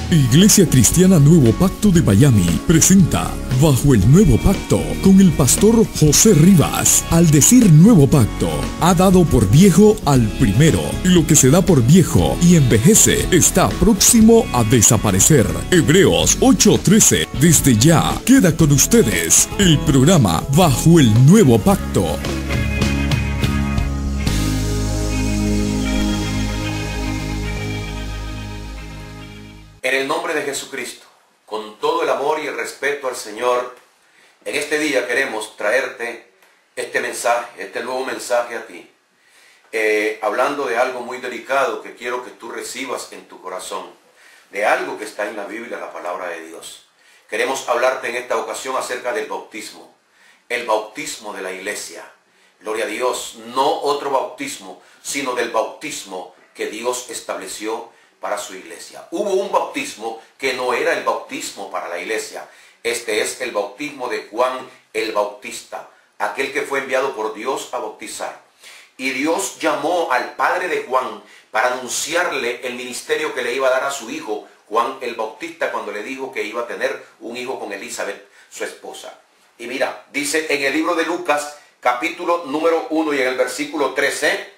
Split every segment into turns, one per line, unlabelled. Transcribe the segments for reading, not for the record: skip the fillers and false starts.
Iglesia Cristiana Nuevo Pacto de Miami presenta Bajo el Nuevo Pacto con el pastor José Rivas. Al decir Nuevo Pacto, ha dado por viejo al primero, y lo que se da por viejo y envejece está próximo a desaparecer. Hebreos 8:13. Desde ya queda con ustedes el programa Bajo el Nuevo Pacto.
En el nombre de Jesucristo, con todo el amor y el respeto al Señor, en este día queremos traerte este mensaje, este nuevo mensaje a ti, hablando de algo muy delicado que quiero que tú recibas en tu corazón, de algo que está en la Biblia, la palabra de Dios. Queremos hablarte en esta ocasión acerca del bautismo, el bautismo de la iglesia. Gloria a Dios, no otro bautismo, sino del bautismo que Dios estableció para su iglesia. Hubo un bautismo que no era el bautismo para la iglesia. Este es el bautismo de Juan el Bautista, aquel que fue enviado por Dios a bautizar. Y Dios llamó al padre de Juan para anunciarle el ministerio que le iba a dar a su hijo, Juan el Bautista, cuando le dijo que iba a tener un hijo con Elizabeth, su esposa. Y mira, dice en el libro de Lucas, capítulo número 1 y en el versículo 13,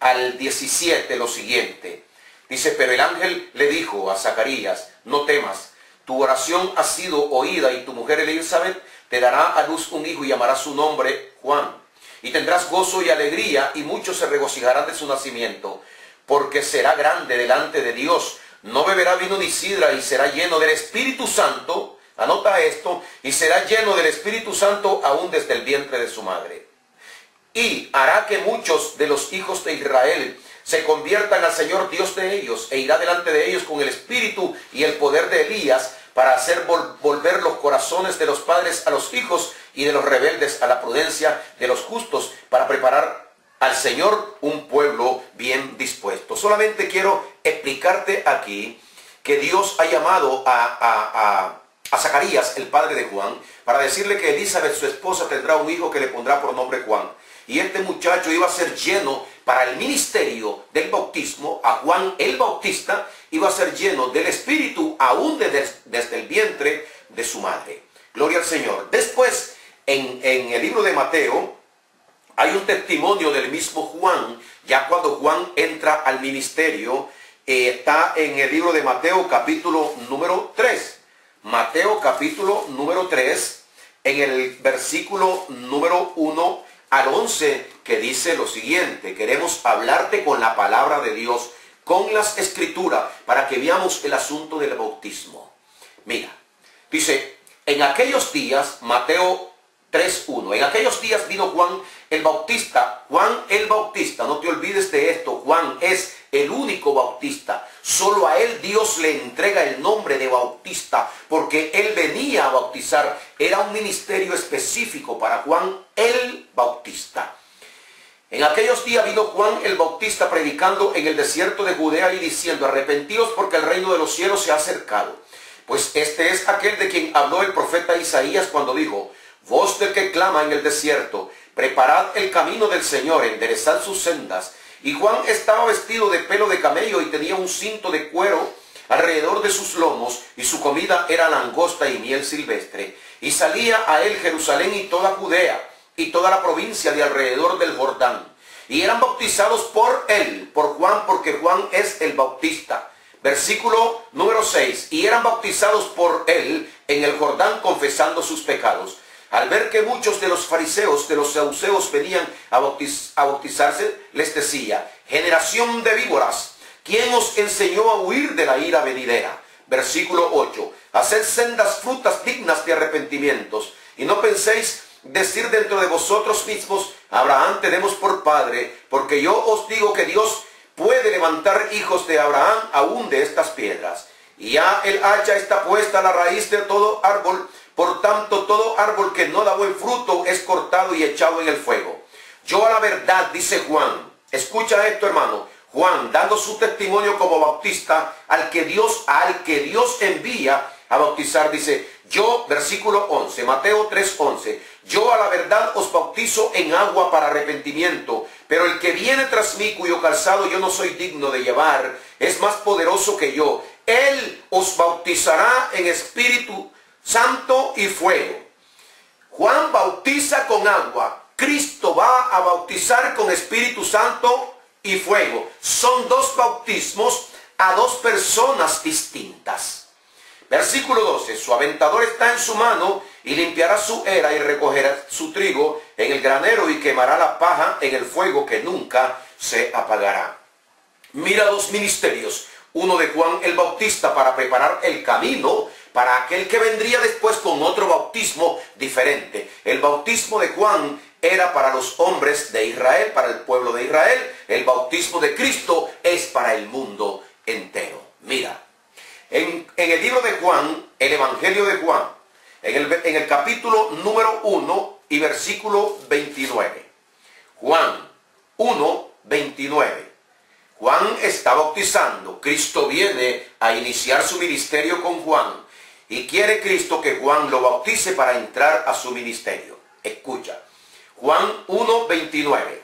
al 17 lo siguiente. Dice, pero el ángel le dijo a Zacarías, no temas, tu oración ha sido oída y tu mujer Elizabeth te dará a luz un hijo y llamará su nombre Juan. Y tendrás gozo y alegría y muchos se regocijarán de su nacimiento, porque será grande delante de Dios. No beberá vino ni sidra y será lleno del Espíritu Santo. Anota esto, y será lleno del Espíritu Santo aún desde el vientre de su madre. Y hará que muchos de los hijos de Israel se conviertan al Señor Dios de ellos, e irá delante de ellos con el espíritu y el poder de Elías, para hacer volver los corazones de los padres a los hijos y de los rebeldes a la prudencia de los justos, para preparar al Señor un pueblo bien dispuesto. Solamente quiero explicarte aquí que Dios ha llamado a Zacarías, el padre de Juan, para decirle que Elizabeth, su esposa, tendrá un hijo que le pondrá por nombre Juan. Y este muchacho iba a ser lleno para el ministerio del bautismo. A Juan el Bautista iba a ser lleno del Espíritu aún desde el vientre de su madre. Gloria al Señor. Después, en el libro de Mateo, hay un testimonio del mismo Juan, ya cuando Juan entra al ministerio. Está en el libro de Mateo capítulo número 3. Mateo capítulo número 3, en el versículo número 1 al 11, que dice lo siguiente. Queremos hablarte con la palabra de Dios, con las escrituras, para que veamos el asunto del bautismo. Mira, dice, en aquellos días, Mateo 3:1, en aquellos días vino Juan el Bautista. Juan el Bautista, no te olvides de esto, Juan es el único bautista. Solo a él Dios le entrega el nombre de Bautista, porque él venía a bautizar. Era un ministerio específico para Juan el Bautista. En aquellos días vino Juan el Bautista predicando en el desierto de Judea y diciendo, arrepentíos porque el reino de los cielos se ha acercado. Pues este es aquel de quien habló el profeta Isaías cuando dijo, voz del que clama en el desierto, preparad el camino del Señor, enderezad sus sendas. Y Juan estaba vestido de pelo de camello y tenía un cinto de cuero alrededor de sus lomos, y su comida era langosta y miel silvestre. Y salía a él Jerusalén y toda Judea, y toda la provincia de alrededor del Jordán. Y eran bautizados por él, por Juan, porque Juan es el Bautista. Versículo número 6. Y eran bautizados por él en el Jordán, confesando sus pecados. Al ver que muchos de los fariseos, de los saduceos venían a bautizarse, les decía, generación de víboras, ¿quién os enseñó a huir de la ira venidera? Versículo 8. Haced sendas frutas dignas de arrepentimientos, y no penséis decir dentro de vosotros mismos, Abraham tenemos por padre, porque yo os digo que Dios puede levantar hijos de Abraham aún de estas piedras. Y ya el hacha está puesta a la raíz de todo árbol. Por tanto, todo árbol que no da buen fruto es cortado y echado en el fuego. Yo a la verdad, dice Juan, escucha esto, hermano, Juan dando su testimonio como bautista al que Dios envía a bautizar, dice, yo, versículo 11, Mateo 3:11, yo a la verdad os bautizo en agua para arrepentimiento, pero el que viene tras mí, cuyo calzado yo no soy digno de llevar, es más poderoso que yo. Él os bautizará en Espíritu Santo y fuego. Juan bautiza con agua. Cristo va a bautizar con Espíritu Santo y fuego. Son dos bautismos a dos personas distintas. Versículo 12. Su aventador está en su mano y limpiará su era y recogerá su trigo en el granero y quemará la paja en el fuego que nunca se apagará. Mira dos ministerios. Uno de Juan el Bautista para preparar el camino para aquel que vendría después con otro bautismo diferente. El bautismo de Juan era para los hombres de Israel, para el pueblo de Israel. El bautismo de Cristo es para el mundo entero. Mira, en el libro de Juan, el Evangelio de Juan, en el capítulo número 1 y versículo 29. Juan 1, 29. Juan está bautizando. Cristo viene a iniciar su ministerio con Juan. Y quiere Cristo que Juan lo bautice para entrar a su ministerio. Escucha. Juan 1, 29.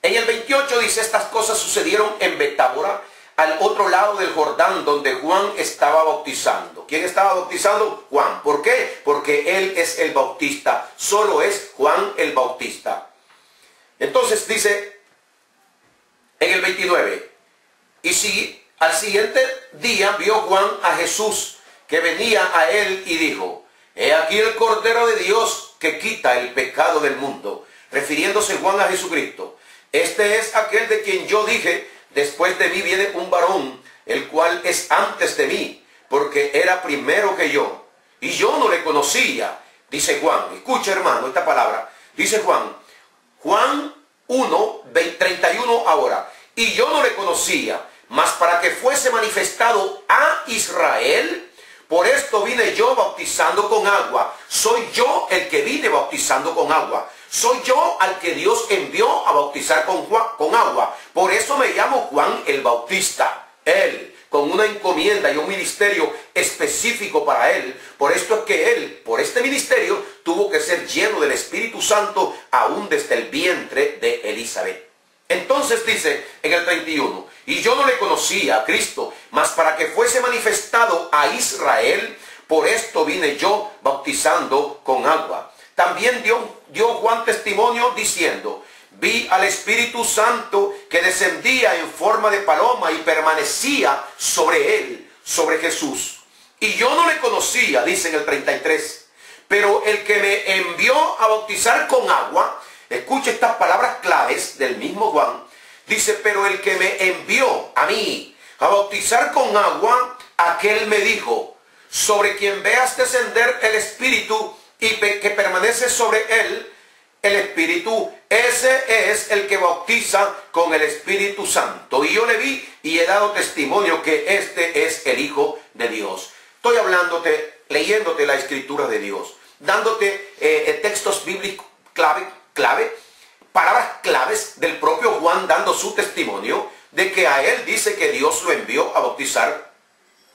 En el 28 dice: estas cosas sucedieron en Betábara, al otro lado del Jordán, donde Juan estaba bautizando. ¿Quién estaba bautizando? Juan. ¿Por qué? Porque él es el bautista. Solo es Juan el Bautista. Entonces dice en el 29, y si al siguiente día vio Juan a Jesús que venía a él y dijo: he aquí el Cordero de Dios que quita el pecado del mundo. Refiriéndose Juan a Jesucristo. Este es aquel de quien yo dije: después de mí viene un varón, el cual es antes de mí, porque era primero que yo. Y yo no le conocía, dice Juan. Escucha, hermano, esta palabra. Dice Juan 1, 31 ahora. Y yo no le conocía, mas para que fuese manifestado a Israel, por esto vine yo bautizando con agua. Soy yo el que vine bautizando con agua. Soy yo al que Dios envió a bautizar con agua. Por eso me llamo Juan el Bautista. Él, con una encomienda y un ministerio específico para él. Por esto es que él, por este ministerio, tuvo que ser lleno del Espíritu Santo aún desde el vientre de Elizabeth. Entonces dice en el 31, y yo no le conocía a Cristo, mas para que fuese manifestado a Israel, por esto vine yo bautizando con agua. También dio Juan testimonio diciendo: vi al Espíritu Santo que descendía en forma de paloma y permanecía sobre él, sobre Jesús. Y yo no le conocía, dice en el 33, pero el que me envió a bautizar con agua, escuche estas palabras claves del mismo Juan, dice: pero el que me envió a mí a bautizar con agua, aquel me dijo: sobre quien veas descender el Espíritu y que permanece sobre él, el Espíritu, ese es el que bautiza con el Espíritu Santo. Y yo le vi y he dado testimonio que este es el Hijo de Dios. Estoy hablándote, leyéndote la Escritura de Dios, dándote textos bíblicos clave, palabras claves del propio Juan dando su testimonio de que a él dice que Dios lo envió a bautizar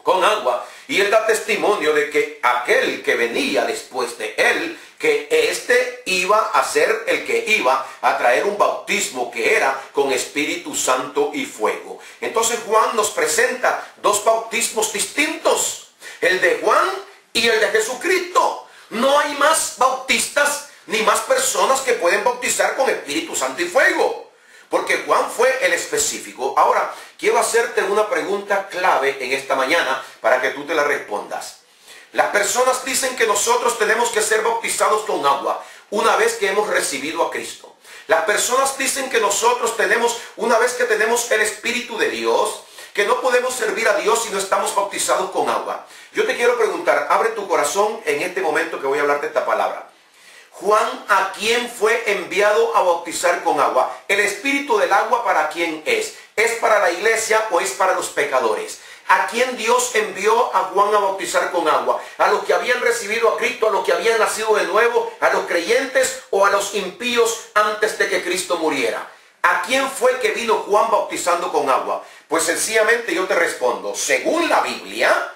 con agua. Y él da testimonio de que aquel que venía después de él, que éste iba a ser el que iba a traer un bautismo que era con Espíritu Santo y fuego. Entonces Juan nos presenta dos bautismos distintos, el de Juan y el de Jesucristo. No hay más bautistas ni más personas que pueden bautizar con Espíritu Santo y fuego, porque Juan fue el específico. Ahora, quiero hacerte una pregunta clave en esta mañana para que tú te la respondas. Las personas dicen que nosotros tenemos que ser bautizados con agua una vez que hemos recibido a Cristo. Las personas dicen que nosotros tenemos, una vez que tenemos el Espíritu de Dios, que no podemos servir a Dios si no estamos bautizados con agua. Yo te quiero preguntar, abre tu corazón en este momento que voy a hablarte esta palabra. Juan, ¿a quién fue enviado a bautizar con agua? ¿El espíritu del agua para quién es? ¿Es para la iglesia o es para los pecadores? ¿A quién Dios envió a Juan a bautizar con agua? ¿A los que habían recibido a Cristo, a los que habían nacido de nuevo, a los creyentes o a los impíos antes de que Cristo muriera? ¿A quién fue que vino Juan bautizando con agua? Pues sencillamente yo te respondo, según la Biblia,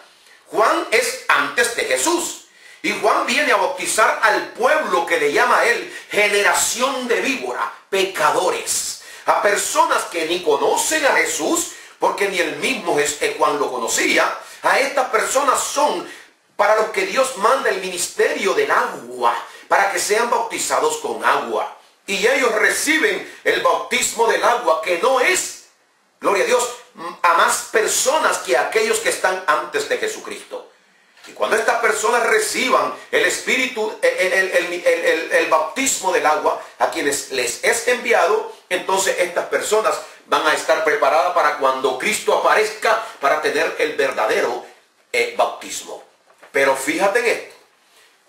Juan es antes de Jesús. Y Juan viene a bautizar al pueblo que le llama a él generación de víbora, pecadores. A personas que ni conocen a Jesús porque ni el mismo Juan lo conocía. A estas personas son para los que Dios manda el ministerio del agua, para que sean bautizados con agua. Y ellos reciben el bautismo del agua, que no es, gloria a Dios, a más personas que aquellos que están antes de Jesucristo. Y cuando estas personas reciban el Espíritu, el bautismo del agua, a quienes les es enviado, entonces estas personas van a estar preparadas para cuando Cristo aparezca, para tener el verdadero bautismo. Pero fíjate en esto.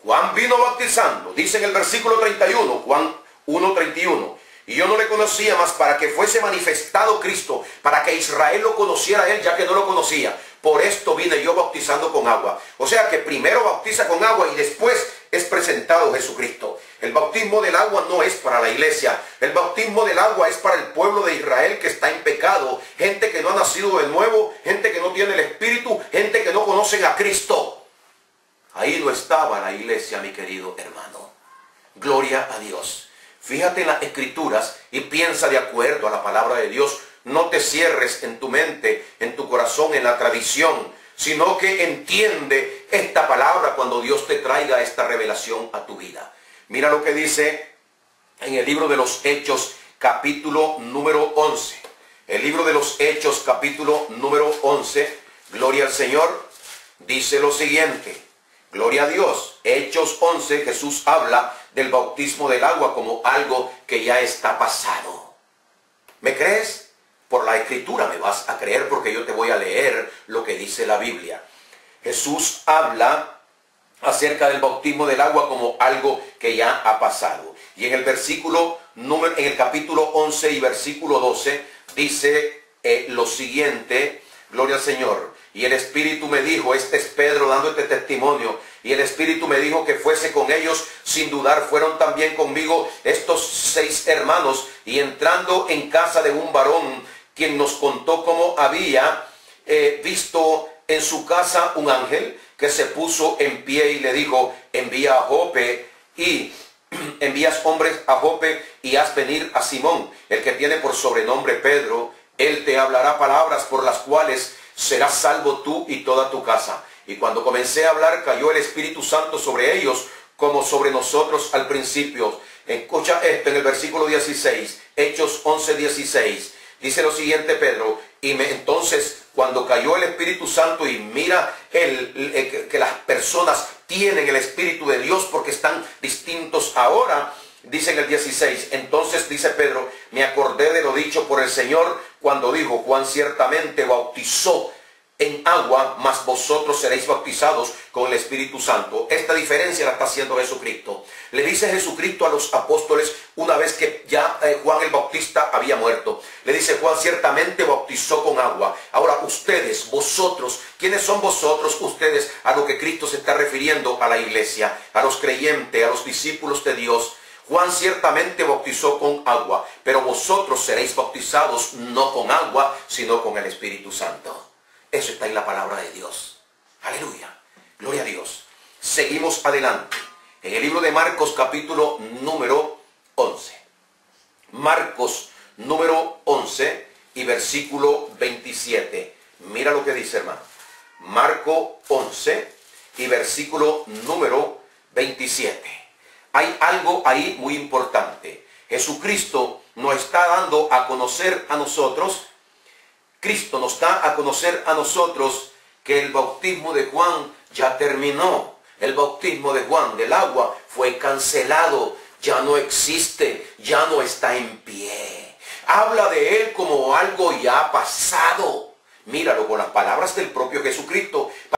Juan vino bautizando, dice en el versículo 31, Juan 1:31. Y yo no le conocía más para que fuese manifestado Cristo, para que Israel lo conociera a él, ya que no lo conocía. Por esto vine yo bautizando con agua. O sea que primero bautiza con agua y después es presentado Jesucristo. El bautismo del agua no es para la iglesia. El bautismo del agua es para el pueblo de Israel que está en pecado. Gente que no ha nacido de nuevo, gente que no tiene el Espíritu, gente que no conocen a Cristo. Ahí no estaba la iglesia, mi querido hermano. Gloria a Dios. Fíjate en las Escrituras y piensa de acuerdo a la palabra de Dios. No te cierres en tu mente, en tu corazón, en la tradición, sino que entiende esta palabra cuando Dios te traiga esta revelación a tu vida. Mira lo que dice en el libro de los Hechos, capítulo número 11. El libro de los Hechos, capítulo número 11. Gloria al Señor. Dice lo siguiente. Gloria a Dios. Hechos 11, Jesús habla del bautismo del agua como algo que ya está pasado. ¿Me crees? Por la Escritura me vas a creer, porque yo te voy a leer lo que dice la Biblia. Jesús habla acerca del bautismo del agua como algo que ya ha pasado. Y en el versículo, en el capítulo 11 y versículo 12, dice lo siguiente. Gloria al Señor. Y el Espíritu me dijo, este es Pedro dando este testimonio, y el Espíritu me dijo que fuese con ellos, sin dudar fueron también conmigo estos 6 hermanos, y entrando en casa de un varón, quien nos contó cómo había visto en su casa un ángel, que se puso en pie y le dijo, envía a Jope, y envías hombres a Jope, y haz venir a Simón, el que tiene por sobrenombre Pedro, él te hablará palabras por las cuales serás salvo tú y toda tu casa. Y cuando comencé a hablar, cayó el Espíritu Santo sobre ellos, como sobre nosotros al principio. Escucha esto en el versículo 16, Hechos 11:16. Dice lo siguiente Pedro, entonces cuando cayó el Espíritu Santo, y mira que las personas tienen el Espíritu de Dios porque están distintos ahora. Dice en el 16, entonces dice Pedro, me acordé de lo dicho por el Señor cuando dijo, Juan ciertamente bautizó en agua, mas vosotros seréis bautizados con el Espíritu Santo. Esta diferencia la está haciendo Jesucristo. Le dice Jesucristo a los apóstoles una vez que ya Juan el Bautista había muerto. Le dice, Juan ciertamente bautizó con agua. Ahora ustedes, vosotros, ¿quiénes son vosotros? Ustedes, a lo que Cristo se está refiriendo a la iglesia, a los creyentes, a los discípulos de Dios. Juan ciertamente bautizó con agua, pero vosotros seréis bautizados no con agua, sino con el Espíritu Santo. Eso está en la palabra de Dios. Aleluya. Gloria a Dios. Seguimos adelante. En el libro de Marcos, capítulo número 11. Marcos número 11 y versículo 27. Mira lo que dice, hermano. Marcos 11 y versículo número 27. Hay algo ahí muy importante. Jesucristo nos está dando a conocer a nosotros, Cristo nos da a conocer a nosotros que el bautismo de Juan ya terminó. El bautismo de Juan del agua fue cancelado, ya no existe, ya no está en pie. Habla de él como algo ya pasado. Míralo con las palabras del propio Jesucristo.